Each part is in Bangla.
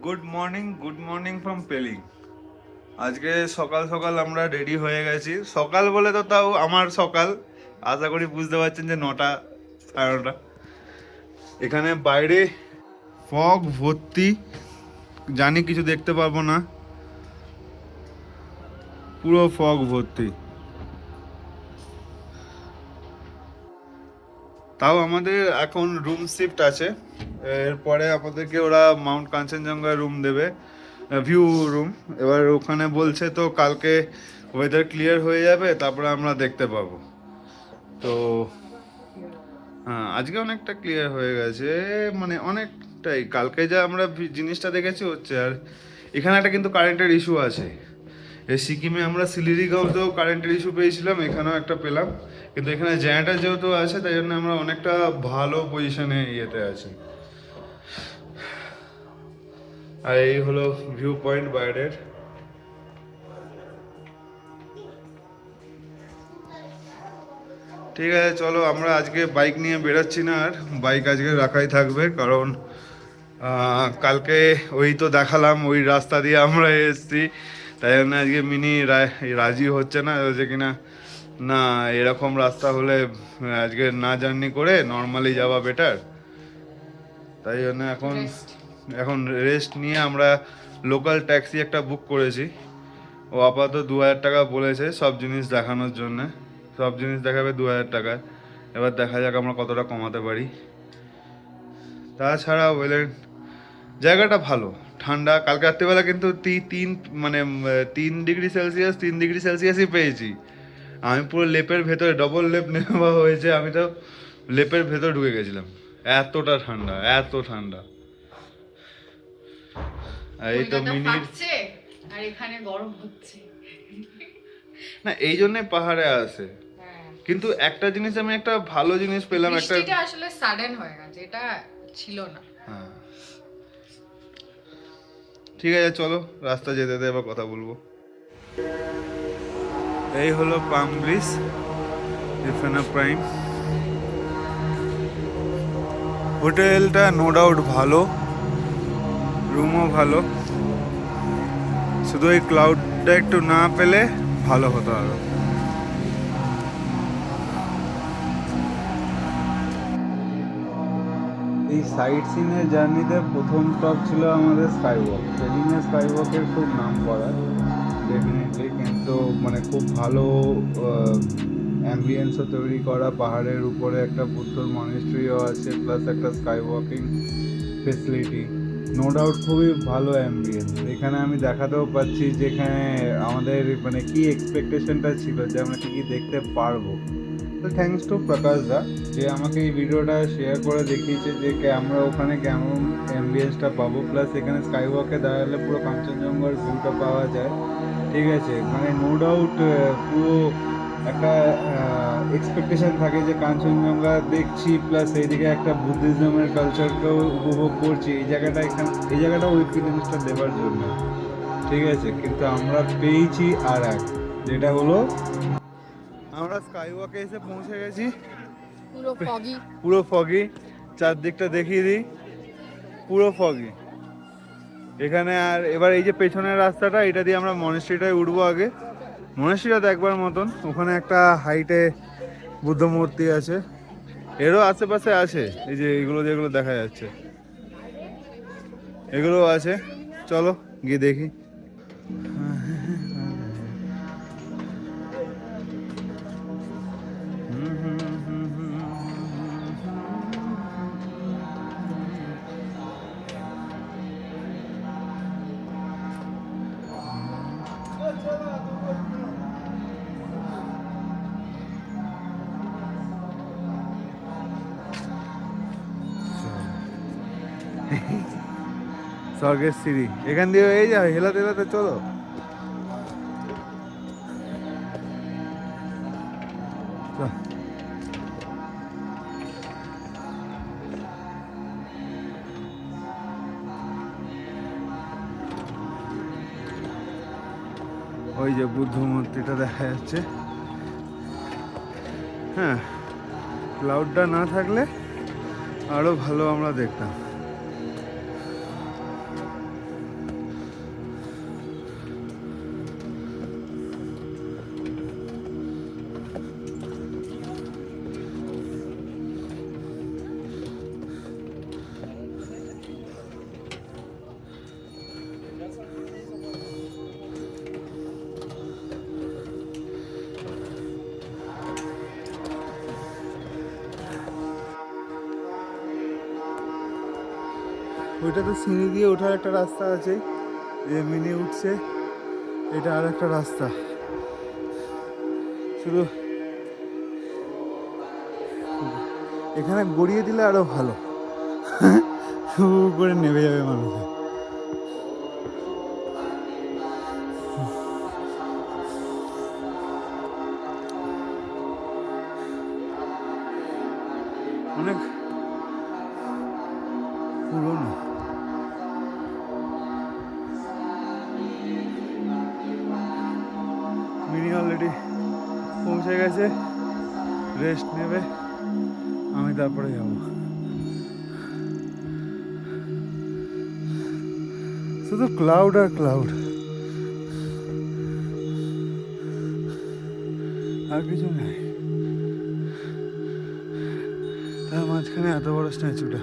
Good morning from Pelling. আজকে সকাল সকাল আমরা রেডি হয়ে গেছি। সকাল বলে তো তাও আমার সকাল, আশা করি বুঝতে পারছেন যে 9টা 9:30। এখানে বাইরে ফগ ভর্তি, জানি কিছু দেখতে পারবো না, পুরো ফগ ভর্তি। তাও আমাদের এখন রুম শিফট আছে, এরপরে আমাদেরকে ওরা মাউন্ট কাঞ্চনজঙ্ঘা রুম দেবে, ভিউ রুম। এবার ওখানে বলছে তো কালকে ওয়েদার ক্লিয়ার হয়ে যাবে, তারপরে আমরা দেখতে পাবো। তো হ্যাঁ, আজকে অনেকটা ক্লিয়ার হয়ে গেছে, মানে অনেকটাই। কালকে যা আমরা জিনিসটা দেখেছি হচ্ছে। আর এখানে একটা কিন্তু কারেন্টের ইস্যু আছে। এই সিকিমে আমরা শিলিগুড়িতেও কারেন্টের ইস্যু পেয়েছিলাম, এখানেও একটা পেলাম। কিন্তু এখানে জেনারেটর যেহেতু আছে, তাই জন্য আমরা অনেকটা ভালো পজিশনে ইয়েতে আছি। আর এই হলো ভিউ পয়েন্ট বাইরের। ঠিক আছে, চলো আমরা আজকে বাইক নিয়ে বেরোচ্ছি না, আর বাইক আজকে রাখাই থাকবে, কারণ কালকে ওই তো দেখালাম ওই রাস্তা দিয়ে আমরা এসেছি। তাই জন্য আজকে মিনি রাজি হচ্ছে না, হচ্ছে কিনা না এরকম রাস্তা হলে আজকে না জার্নি করে নর্মালি যাওয়া বেটার। তাই জন্য এখন এখন রেস্ট নিয়ে আমরা লোকাল ট্যাক্সি একটা বুক করেছি। ও আপাতত 2000 টাকা বলেছে সব জিনিস দেখানোর জন্য। সব জিনিস দেখাবে 2000 টাকায়। এবার দেখা যাক আমরা কতটা কমাতে পারি। তাছাড়া ওয়েলের জায়গাটা ভালো, ঠান্ডা। কালকে রাত্রিবেলা কিন্তু মানে 3 ডিগ্রি সেলসিয়াস 3 ডিগ্রি সেলসিয়াসই পেয়েছি। আমি পুরো লেপের ভেতরে, ডবল লেপ নেওয়া হয়েছে, আমি তো লেপের ভেতর ঢুকে গেছিলাম, এতটা ঠান্ডা, এত ঠান্ডা। আর এই তো মিনিট আর এখানে গরম হচ্ছে না, এই জন্যে পাহাড়ে আসে। কিন্তু একটা জিনিস, আমি একটা ভালো জিনিস পেলাম, একটা বৃষ্টিটা আসলে সাডেন হয়ে গেছে, এটা ছিল না। হ্যাঁ, ঠিক আছে, চলো রাস্তা যেতে যেতে এবার কথা বলবো। এই হলো পাম ব্রিজ, রিফানা প্রাইম। হোটেলটা নো ডাউট ভালো, রুমও ভালো, শুধু এই ক্লাউডটা একটু না পেলে ভালো হতো আরো। এই সাইট সিনের জার্নিতে প্রথম স্টপ ছিল আমাদের স্কাইওয়াক। পেলিংয়ে স্কাইওয়াকের খুব নাম করা ডেফিনেটলি, কিন্তু মানে খুব ভালো অ্যাম্বিয়েন্সও তৈরি করা। পাহাড়ের উপরে একটা বুদ্ধর মনিস্ট্রিও আছে, প্লাস একটা sky walking facility. No doubt খুবই ভালো অ্যাম্বিয়েন্স। এখানে আমি দেখাতেও পাচ্ছি যেখানে আমাদের মানে কি এক্সপেকটেশনটা ছিল যে আমরা কী কী দেখতে পারবো। তো থ্যাংকস টু প্রকাশ দা, যে আমাকে এই ভিডিওটা শেয়ার করে দেখিয়েছে যে আমরা ওখানে কেমন অ্যাম্বিয়েন্সটা পাবো। প্লাস এখানে স্কাই ওয়াকে দাঁড়ালে পুরো কাঞ্চনজঙ্ঘার ভিউটা পাওয়া যায়। ঠিক আছে, মানে নো ডাউট পুরো একটা এক্সপেকটেশন থাকে যে কাঞ্চনজঙ্ঘা দেখছি, প্লাস এইদিকে একটা বুদ্ধিজমের কালচারকেও উপভোগ করছি। এই জায়গাটা ওই ফিলিংসটা দেওয়ার জন্য। ঠিক আছে, কিন্তু আমরা পেয়েছি আর এক, যেটা হলো আমরা স্কাই ওয়াকে এসে পৌঁছে গেছি। পুরো ফগি, চারদিকটা দেখিয়ে দিই, পুরো ফগি এখানে। আর এবার এই যে পেছনের রাস্তাটা, এটা দিয়ে আমরা মনেস্ট্রিটায় উঠবো আগে। মনেস্ট্রিটা দেখবার মতন, ওখানে একটা হাইটে বুদ্ধ মূর্তি আছে, এরও আশেপাশে আছে। এই যে এগুলো যেগুলো দেখা যাচ্ছে, এগুলো আছে। চলো গিয়ে দেখি। স্বর্গের সিঁড়ি এখান দিয়ে এই যা হেলাতে হেলাতে চলো। ওই যে বুদ্ধ মূর্তিটা দেখা যাচ্ছে। হ্যাঁ, ক্লাউডটা না থাকলে আরো ভালো আমরা দেখতাম। ওইটাতে সিঁড়ি দিয়ে ওঠার একটা রাস্তা আছে, যে মিনি উঠছে, এটা আর একটা রাস্তা। শুধু এখানে গড়িয়ে দিলে আরো ভালো, করে নেমে যাবে মানুষ। অনেক পুরনো। মিনি অলরেডি পৌঁছে গেছে, রেস্ট নেবে, আমি তারপরে যাব। শুধু ক্লাউড আর ক্লাউড, আর কিছু নেই। তার মাঝখানে এত বড় স্ট্যাচুটা।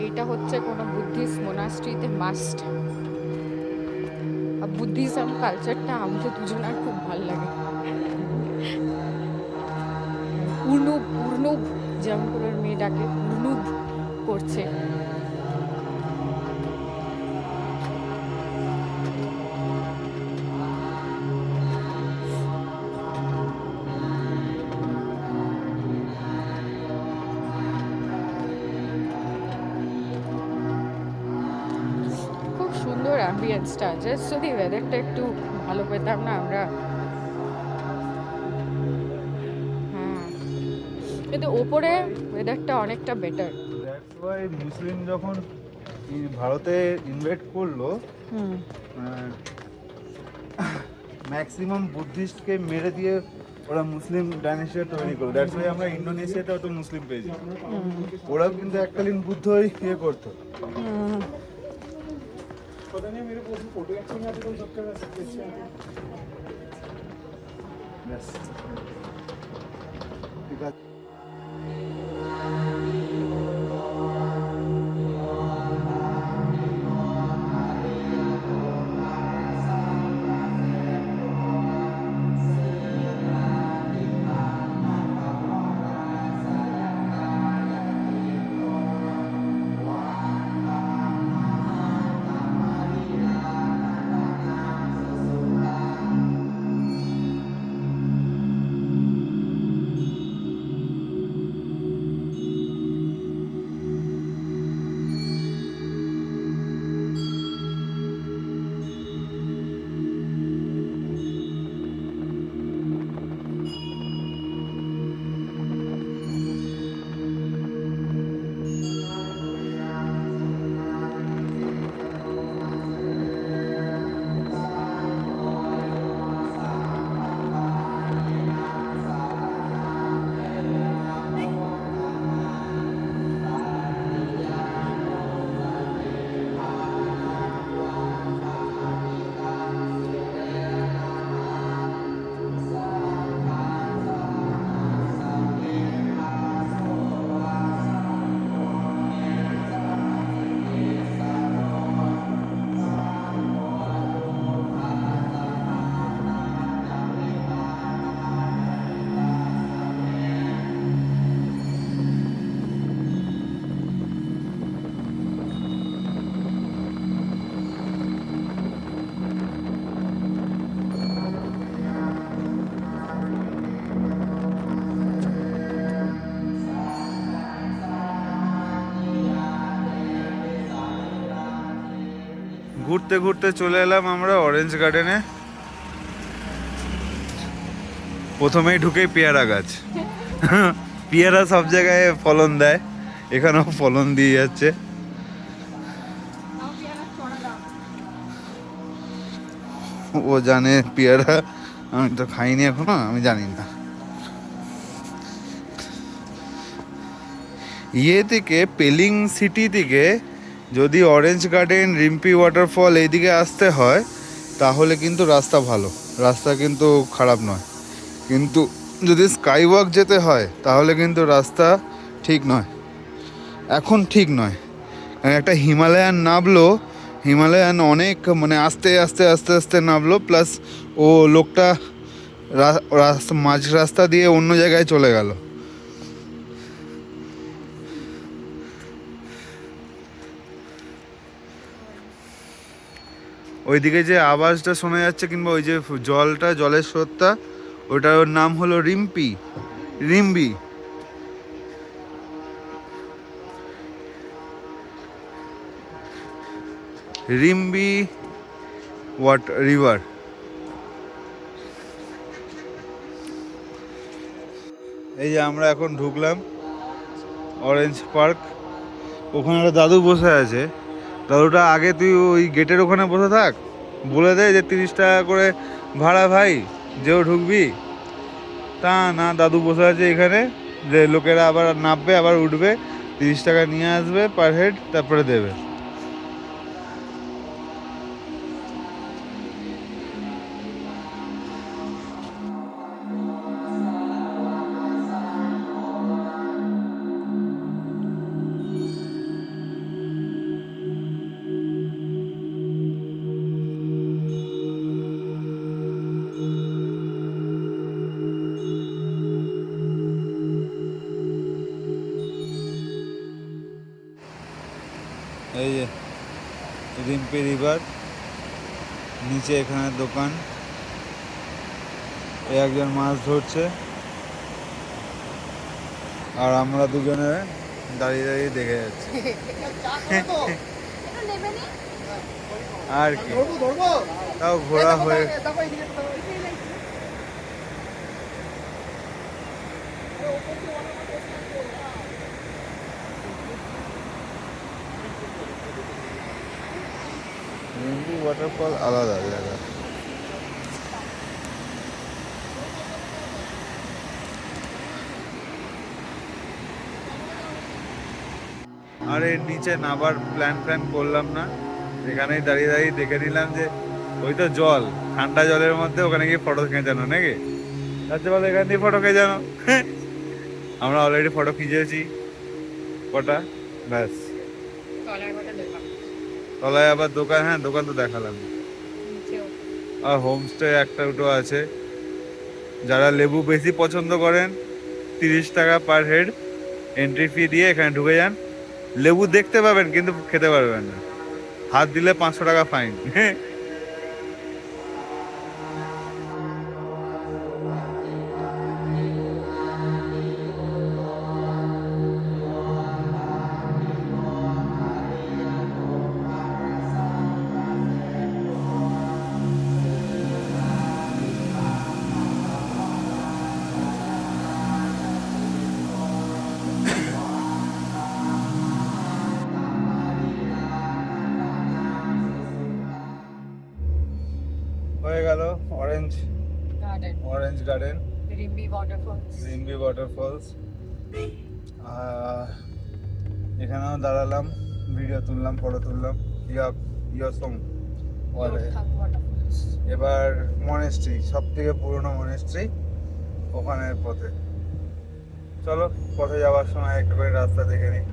এটা হচ্ছে কোনো বুদ্ধিস্ট মোনাস্ট্রিতে মাস্ট। আর বুদ্ধিজম কালচারটা আমাদের দুজনের খুব ভালো লাগে। উর্নুব উর্নুব জামপুরের মেয়েটাকে উর্নুব করছে। খুব সুন্দর অ্যাম্বিয়েন্সটা, জাস্ট যদি ওয়েদারটা একটু ভালো পেতাম না আমরা। হ্যাঁ, কিন্তু ওপরে ওয়েদারটা অনেকটা বেটার। দ্যাটস ওয়াই মুসলিম যখন ভারতে ইনভাইট করলো, ম্যাক্সিমাম বুদ্ধিস্টকে মেরে দিয়ে ওরা মুসলিম ডাইনেস্টিয়া তৈরি করলো। দ্যাটস ওয়াই আমরা ইন্ডোনেশিয়াতেও তো মুসলিম পেয়েছি। ওরাও কিন্তু এককালীন বুদ্ধই ইয়ে করতো। Yes. ঠিক আছে। ঘুরতে ঘুরতে চলে এলাম আমরা অরেঞ্জ গার্ডেনে। প্রথমেই ঢুকেই পেয়ারা গাছ। পেয়ারা সব জায়গায় ফলন দেয়, এখানেও ফলন দিয়ে যাচ্ছে। ও জানে পেয়ারা, আমি তো খাইনি এখনো, আমি জানি না। ইয়ে থেকে পেলিং সিটি থেকে যদি অরেঞ্জ গার্ডেন, রিম্পি ওয়াটারফল এইদিকে আসতে হয় তাহলে কিন্তু রাস্তা ভালো, রাস্তা কিন্তু খারাপ নয়। কিন্তু যদি স্কাই ওয়াক যেতে হয় তাহলে কিন্তু রাস্তা ঠিক নয়, এখন ঠিক নয়। কারণ একটা হিমালয়ান নামলো হিমালয়ান অনেক মানে আস্তে আস্তে আস্তে আস্তে নামলো, প্লাস ও লোকটা মাঝ রাস্তা দিয়ে অন্য জায়গায় চলে গেল। ওইদিকে যে আওয়াজটা শোনা যাচ্ছে কিংবা ওই যে জলের স্রোতটা, ওটার নাম হলো রিম্বি। রিম্বি রিভার। এই যে আমরা এখন ঢুকলাম অরেঞ্জ পার্ক। ওখানে একটা দাদু বসে আছে। দাদুটা আগে তুই ওই গেটের ওখানে বসে থাক, বলে দে যে 30 টাকা করে ভাড়া ভাই, যেও ঢুকবি। তা না, দাদু বসে আছে এখানে, যে লোকেরা আবার নামবে আবার উঠবে, 30 টাকা নিয়ে আসবে পার হেড, তারপরে দেবে। এই যে রিম্পি রিভার, নিচে এখানে দোকান, একজন মাছ ধরছে আর আমরা দুজনে দাঁড়িয়ে দাঁড়িয়ে দেখে যাচ্ছি। আর কি, তাও ঘোরা হয়ে। রিম্পি ওয়াটারফল আলাদা জায়গা। আর এর নিচে নাবার প্ল্যান করলাম না, এখানেই দাঁড়িয়ে দাঁড়িয়ে দেখে নিলাম যে ওই তো জল, ঠান্ডা জলের মধ্যে ওখানে গিয়ে ফটো খেঁচানো নাকি, তার চেয়ে ভালো এখান দিয়ে ফটো খেঁচানো। আমরা অলরেডি ফটো খিঁচেছি কটা, ব্যাস। তলায় আবার দোকান, হ্যাঁ দোকান তো দেখালাম। আর হোমস্টে একটা দুটো আছে। যারা লেবু বেশি পছন্দ করেন, 30 টাকা পার হেড এন্ট্রি ফি দিয়ে এখানে ঢুকে যান। লেবু দেখতে পাবেন কিন্তু খেতে পারবেন না, হাত দিলে 500 টাকা ফাইন। হয়ে গেল অরেঞ্জ গার্ডেন, রিম্বি ওয়াটারফলস। এখানেও দাঁড়ালাম, ভিডিও তুললাম, ফটো তুললাম। ইয়সং। এবার মনেস্ট্রি, সব থেকে পুরনো মনেস্ট্রি, ওখানের পথে। চলো, পথে যাওয়ার সময় একটা করে রাস্তা দেখে নিই।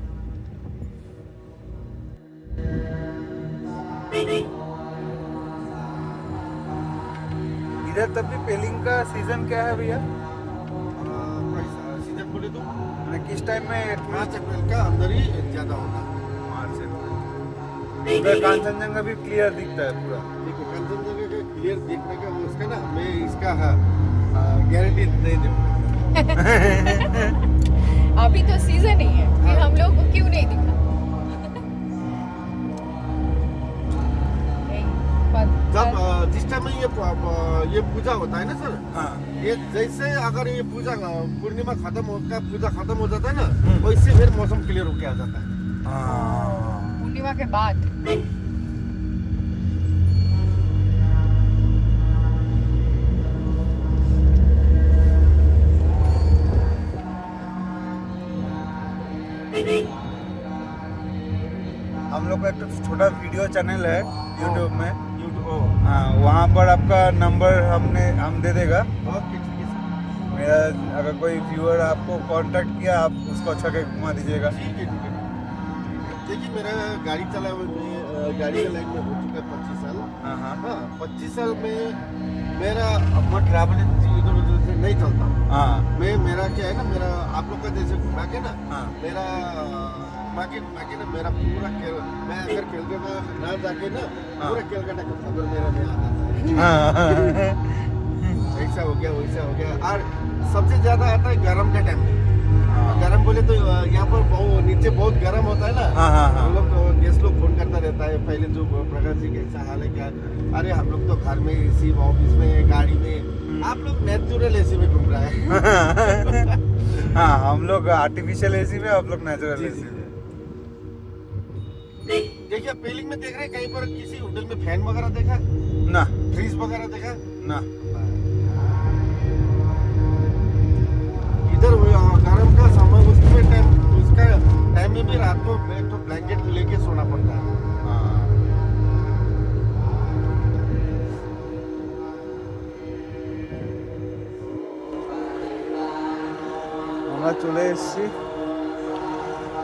इधर तब भी पेलिंग का सीजन क्या है भैया? सीजन बोले तो किस टाइम में? मार्च अप्रैल का अंदर ही ज्यादा होता है। मार्च अप्रैल। उधर कांचनजंगा भी क्लियर दिखता है पूरा। देखो कंचनजंगा का क्लियर देखने का उसका ना, मैं इसका गारंटी नहीं दूंगा। अभी तो सीजन ही है, फिर हम लोग को क्यों नहीं दिखा? जब जिस टाइम में ये पूजा होता है ना सर, हाँ। ये जैसे अगर ये पूजा पूर्णिमा खत्म होकर पूजा खत्म हो जाता है ना, वैसे फिर मौसम क्लियर होके आ जाता है। पूर्णिमा के बाद हम लोग का एक छोटा वीडियो चैनल है यूट्यूब में, यूट्यूब। हाँ, वहाँ पर आपका नंबर हम दे देगा। ओके ठीक है सर। मेरा अगर कोई व्यूअर आपको कांटेक्ट किया, आप उसको अच्छा के घुमा दीजिएगा। ठीक है ठीक है। देखिए मेरा गाड़ी चला हुआ गाड़ी का लाइन में हो चुका है 25 साल। हाँ हाँ हाँ 25 साल में मेरा मैं ट्रैवलिंग इधर उधर से नहीं चलता हूँ। हाँ मेरा क्या है ना, मेरा आप लोग का जैसे घुमा के ना, हाँ मेरा घुमा के ना मेरा पूरा खेल, मैं अगर केलकटा ना जाके ना हाँ। पूरा केलकटा का खबर मेरा में आता है। हाँ ऐसा हो गया वैसा हो गया। और सबसे ज्यादा आता है गर्म के टाइम में। गर्म बोले तो यहाँ पर बहुत नीचे बहुत गर्म होता है ना। हाँ, हाँ, हाँ। हम लोग गेस्ट लोग फोन करता रहता है पहले जो प्रकाश जी कैसा हाल है क्या। अरे हम लोग तो घर में एसी, ऑफिस में, गाड़ी में, आप लोग नेचुरल एसी में घूम रहा है। हाँ हम लोग आर्टिफिशियल एसी में, आप लोग नेचुरल जी, एसी जी। में। देखिए पेलिंग में देख रहे हैं, कहीं पर किसी होटल में फैन वगैरह देखा, ना फ्रीज वगैरह देखा। ना इधर गर्म का समय उसमें टाइम, उसका टाइम में भी रात को एक तो ब्लैंकेट लेके सोना पड़ता है। हाँ। আমরা চলে এসেছি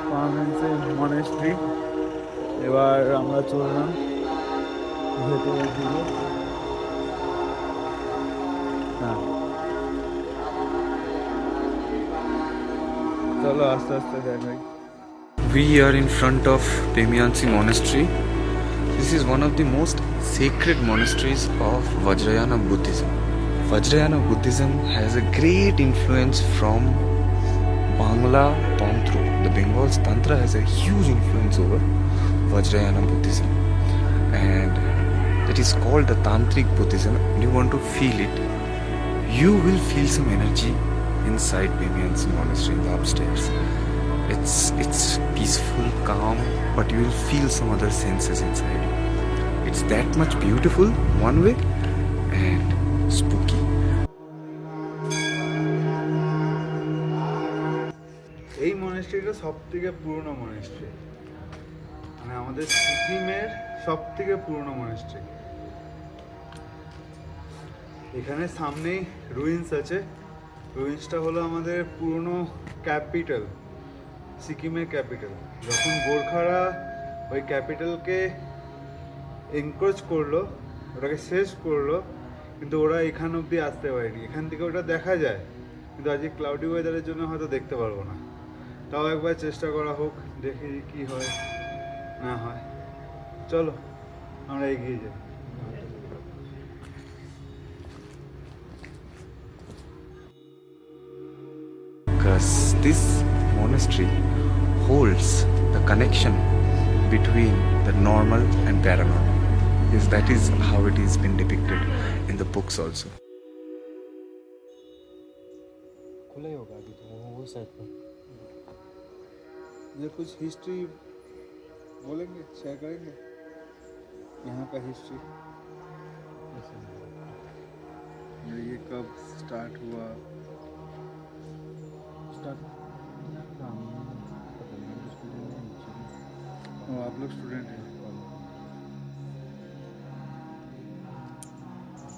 পার্মানেন্ট মনেস্ট্রি। এবার আমরা চললাম ভেতরের দিকে। হ্যাঁ চলো আস্তে আস্তে দেখাই। We are in front of Pemiansi Monastery. This is one of the most sacred monasteries of Vajrayana Buddhism. Vajrayana Buddhism has a great influence from Bangla Tantru. The Bengal's Tantra has a huge influence over Vajrayana Buddhism, and that is called the Tantric Buddhism. When you want to feel it, you will feel some energy inside Pemiansi Monastery in the upstairs. It's peaceful, calm, but you will feel some other senses inside you. It's that much beautiful one way and spooky. এই মনেস্ট্রিটা সব থেকে পুরনো মনেস্ট্রি, মানে আমাদের সিকিমের সব থেকে পুরনো মনেস্ট্রি। এখানে সামনেই রুইন্স আছে। রুইন্সটা হলো আমাদের পুরনো ক্যাপিটাল, সিকিমের ক্যাপিটাল। যখন গোর্খারা ওই ক্যাপিটালকে এনক্রোচ করলো, ওটাকে শেষ করলো, কিন্তু ওরা এখান অবধি আসতে পারেনি। এখান থেকে ওটা দেখা যায়, কিন্তু আজকে ক্লাউডি ওয়েদারের জন্য হয়তো দেখতে পারবো না। তাও একবার চেষ্টা করা হোক, দেখি কি হয় না হয়। চলো আমরা এগিয়ে যাই। Because this monastery holds the connection between the normal and paranormal. Yes, that is how it is been depicted in the books also. खुला ही होगा अभी तो वो साइड पर। ये कुछ हिस्ट्री बोलेंगे, शेयर करेंगे यहाँ का हिस्ट्री। ये कब स्टार्ट हुआ? ओ, आप लोग स्टूडेंट हैं?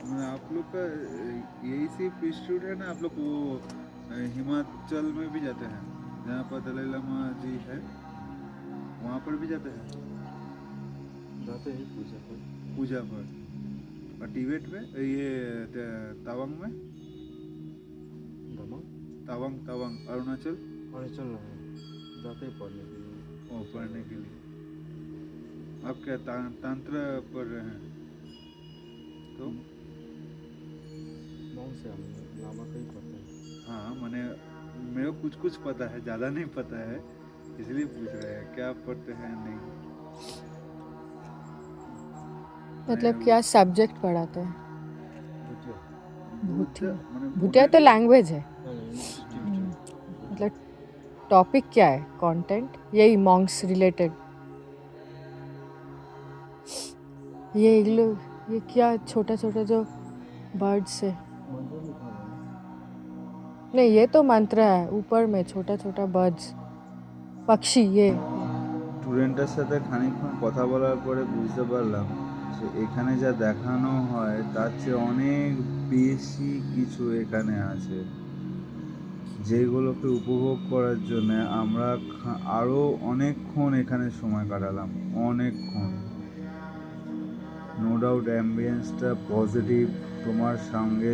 मतलब आप लोग का यही सिर्फ इंस्टीट्यूट है ना? आप लोग वो हिमाचल में भी जाते हैं जहाँ पर दलाई लामा जी है, वहाँ पर भी जाते हैं? जाते हैं पूजा पर। पूजा पर। और टिबेट में ये तावांग में, तावांग तावांग अरुणाचल अरुणाचल जाते हैं पढ़ने के लिए। ओ, पढ़ने के लिए। आप क्या तंत्र पढ़ रहे हैं? तो मॉन्क से हम लामा का ही पढ़ते हैं। हाँ, मैंने मेरे को कुछ पता है, ज़्यादा नहीं पता है, इसलिए पूछ रहे हैं क्या पढ़ते हैं नहीं। मतलब क्या सब्जेक्ट पढ़ाते हैं? भूतिया भूतिया तो लैंग्वेज है। मतलब टॉपिक क्या है, कंटेंट? यही मॉन्क्स रिलेटेड। ये लोग, ये क्या छोटा छोटा जो बर्ड्स है? नहीं, ये तो मंत्र है। ऊपर में छोटा छोटा बर्ड्स, पक्षी। ये স্টুডেন্টের সাথে খানিকক্ষণ কথা বলার পরে বুঝতে পারলাম যে এখানে যা দেখানো হয় তার চেয়ে অনেক বেশি কিছু এখানে আছে, যেগুলোকে উপভোগ করার জন্য আমরা আরও অনেকক্ষণ এখানে সময় কাটালাম, অনেকক্ষণ। নো ডাউট অ্যাম্বিয়েন্সটা পজিটিভ, তোমার সঙ্গে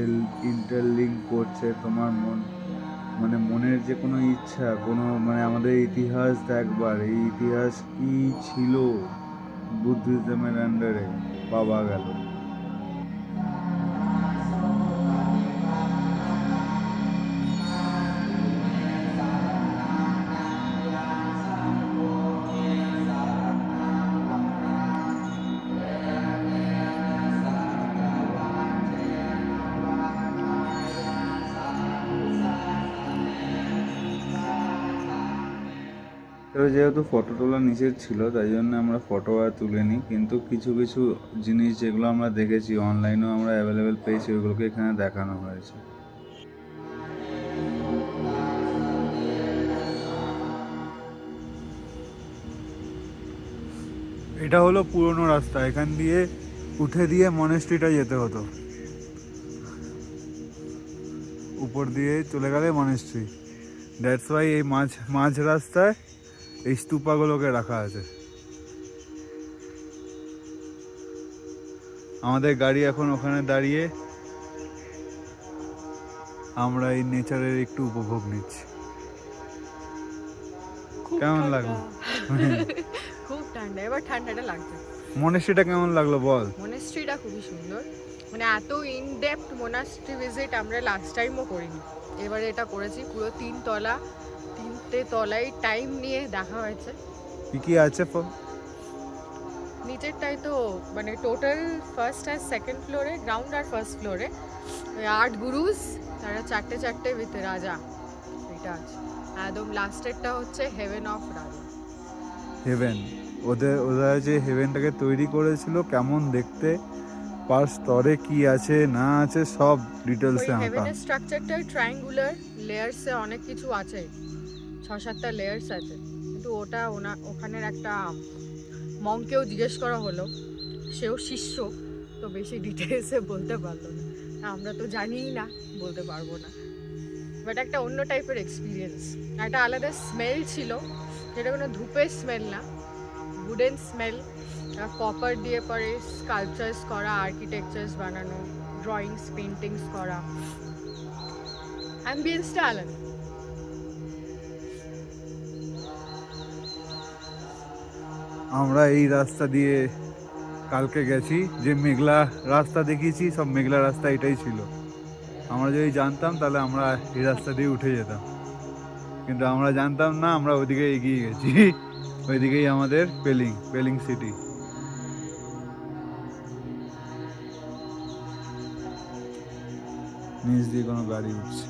ইন্টারলিঙ্ক করছে তোমার মন, মানে মনের যে কোনো ইচ্ছা, কোনো মানে আমাদের ইতিহাস দেখবার, এই ইতিহাস কি ছিল বুদ্ধিজমের আন্ডারে পাওয়া গেল। তবে যেহেতু ফটো তোলা নিষেধ ছিল তাই জন্য আমরা ফটো আর তুলিনি, কিন্তু কিছু কিছু জিনিস যেগুলো আমরা দেখেছি অনলাইনেও আমরা অ্যাভেলেবেল পেয়েছি ওইগুলোকে এখানে দেখানো হয়েছে। এটা হলো পুরনো রাস্তা, এখান দিয়ে উঠে দিয়ে মনেস্ট্রিটা যেতে হতো, উপর দিয়ে চলে গেলে মনেস্ট্রি। দ্যাটস ওয়াই এই মাঝ রাস্তায় এই স্তূপাগুলোকে রাখা আছে। আমাদের গাড়ি এখন ওখানে দাঁড়িয়ে আমরা এই নেচারের একটু উপভোগ নিচ্ছি। খুব কেমন ঠান্ডা। লাগলো? খুব ঠান্ডা, এবার ঠান্ডাটা লাগছে। মনেস্ট্রিটা কেমন লাগলো বল? মনেস্ট্রিটা খুবই সুন্দর, মানে এত ইন ডেপথ মোনাস্ট্রি ভিজিট আমরা লাস্ট টাইমও করিনি, এবারে এটা করেছি। পুরো 3 তলা, 3টে তলায় টাইম নিয়ে দেখা হয়েছে। কি কি আছে নিচেরটাই তো মানে টোটাল ফার্স্ট আর সেকেন্ড ফ্লোরে, গ্রাউন্ড আর ফার্স্ট ফ্লোরে 8 গুরুজ, তারা 4টে উইথ রাজা, এটা আছে। একদম লাস্টেরটা হচ্ছে হেভেন অফ রাজা। হেভেন, ওরা যে হেভেনটাকে তৈরি করেছিল কেমন দেখতে, পার স্তরে কি আছে না আছে সব ডিটেলসে ওই আঁকা। হেভেনের স্ট্রাকচারটা ট্রায়াঙ্গুলার লেয়ার্সে অনেক কিছু আছে, 6-7টা লেয়ার্স আছে, কিন্তু ওটা ওখানের একটা মঙ্কেও জিজ্ঞেস করা হলো, সেও শিষ্য, তো বেশি ডিটেলসে বলতে পারলো না। আমরা তো জানিই না, বলতে পারবো না, বাট একটা অন্য টাইপের এক্সপিরিয়েন্স। একটা আলাদা স্মেল ছিল, যেটা কোনো ধূপের স্মেল না, উডেন স্মেল। কপার দিয়ে পরে স্কাল্পচার্স করা, আর্কিটেকচার্স বানানো, ড্রয়িংস পেন্টিংস করা, অ্যাম্বিয়েন্সটা আলাদা। আমরা এই রাস্তা দিয়ে কালকে গেছি, যে মেঘলা রাস্তা দেখিয়েছি সব মেঘলা রাস্তা এটাই ছিল। আমরা যদি জানতাম তাহলে আমরা এই রাস্তা দিয়ে উঠে যেতাম, কিন্তু আমরা জানতাম না, আমরা ওইদিকে এগিয়ে গেছি। ওইদিকেই আমাদের পেলিং সিটি। নিচ দিয়ে কোনো গাড়ি উঠছে।